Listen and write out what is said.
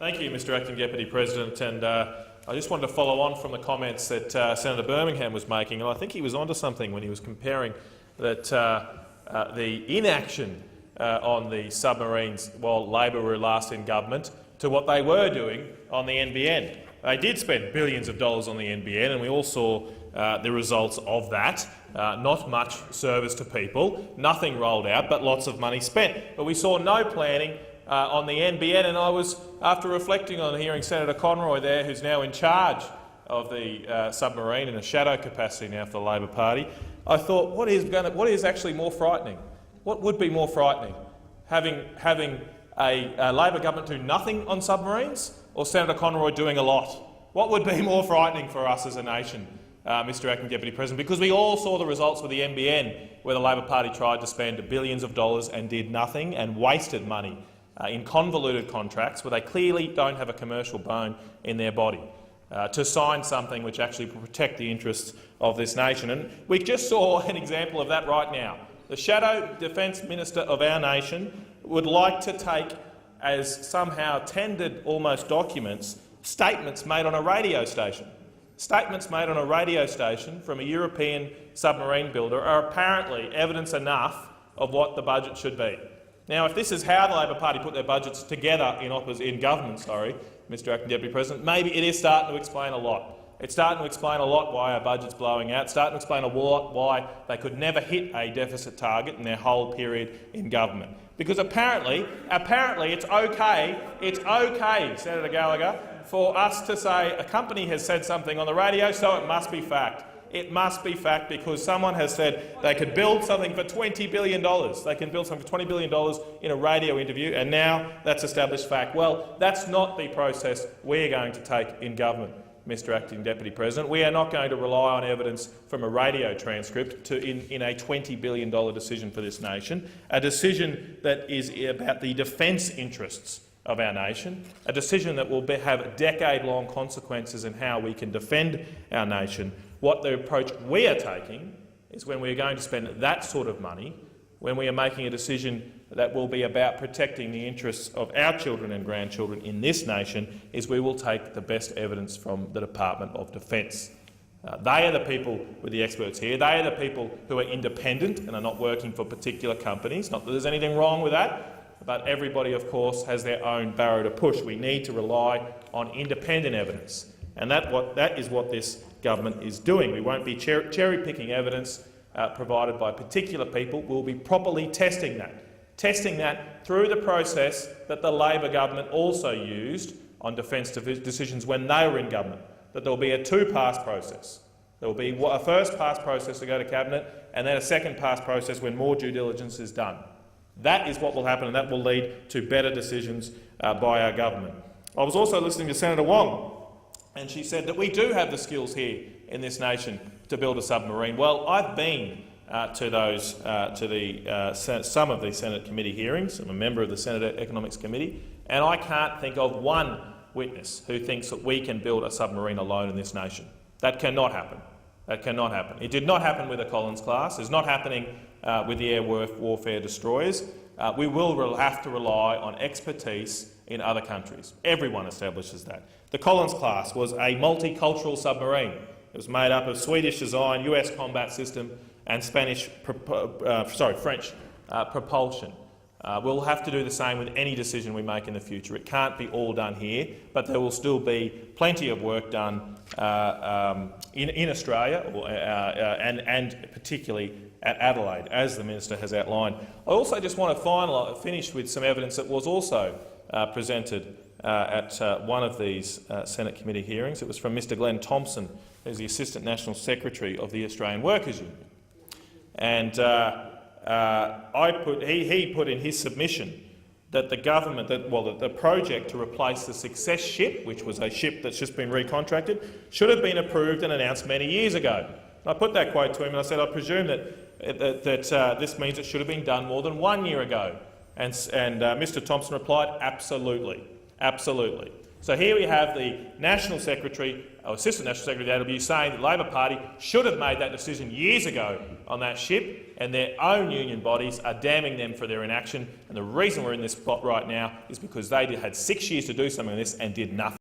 Thank you, Mr Acting Deputy President. And I just wanted to follow on from the comments that Senator Birmingham was making. And I think he was onto something when he was comparing that the inaction on the submarines while Labor were last in government to what they were doing on the NBN. They did spend billions of dollars on the NBN, and we all saw the results of that. Not much service to people, nothing rolled out, but lots of money spent. But we saw no planning on the NBN, and I was, after reflecting on hearing Senator Conroy there, who's now in charge of the submarine in a shadow capacity now for the Labor Party, I thought, what is actually more frightening? What would be more frightening? Having a Labor government do nothing on submarines, or Senator Conroy doing a lot? What would be more frightening for us as a nation, Mr Acting Deputy President? Because we all saw the results with the NBN, where the Labor Party tried to spend billions of dollars and did nothing and wasted money in convoluted contracts where they clearly don't have a commercial bone in their body to sign something which actually will protect the interests of this nation. And we just saw an example of that right now. The Shadow Defence Minister of our nation would like to take as somehow tendered almost documents statements made on a radio station. Statements made on a radio station from a European submarine builder are apparently evidence enough of what the budget should be. Now, if this is how the Labor Party put their budgets together in government, Mr Acting Deputy President, maybe it is starting to explain a lot. It's starting to explain a lot why our budget's blowing out. It's starting to explain a lot why they could never hit a deficit target in their whole period in government. Because apparently it's okay, Senator Gallagher, for us to say a company has said something on the radio, so it must be fact. It must be fact because someone has said they could build something for $20 billion. They can build something for $20 billion in a radio interview, and now that's established fact. Well, that's not the process we're going to take in government, Mr Acting Deputy President. We are not going to rely on evidence from a radio transcript in a $20 billion decision for this nation, a decision that is about the defence interests of our nation, a decision that will have decade-long consequences in how we can defend our nation. What the approach we are taking is when we are going to spend that sort of money, when we are making a decision that will be about protecting the interests of our children and grandchildren in this nation, is we will take the best evidence from the Department of Defence. They are the people with the experts here. They are the people who are independent and are not working for particular companies. Not that there's anything wrong with that, but everybody, of course, has their own barrow to push. We need to rely on independent evidence, and that is what this government is doing. We won't be cherry-picking evidence provided by particular people. We'll be properly testing that through the process that the Labor government also used on defence decisions when they were in government, that there will be a two-pass process. There will be a first-pass process to go to Cabinet and then a second-pass process when more due diligence is done. That is what will happen, and that will lead to better decisions by our government. I was also listening to Senator Wong, and she said that we do have the skills here in this nation to build a submarine. Well, I've been to some of the Senate committee hearings. I'm a member of the Senate Economics Committee, and I can't think of one witness who thinks that we can build a submarine alone in this nation. That cannot happen. That cannot happen. It did not happen with the Collins class. It's not happening with the air warfare destroyers. We will have to rely on expertise in other countries. Everyone establishes that. The Collins class was a multicultural submarine. It was made up of Swedish design, US combat system and French propulsion. We'll have to do the same with any decision we make in the future. It can't be all done here, but there will still be plenty of work done in Australia and particularly at Adelaide, as the Minister has outlined. I also just want to finish with some evidence that was also presented at one of these Senate committee hearings. It was from Mr Glenn Thompson, who's the Assistant National Secretary of the Australian Workers' Union. And he put in his submission that the government, that the project to replace the Success ship, which was a ship that's just been recontracted, should have been approved and announced many years ago. And I put that quote to him and I said, I presume that this means it should have been done more than 1 year ago. And Mr Thompson replied, absolutely, absolutely. So here we have the National Secretary, or Assistant National Secretary of the AWU, saying that the Labor Party should have made that decision years ago on that ship, and their own union bodies are damning them for their inaction. And the reason we're in this spot right now is because they had 6 years to do something on this and did nothing.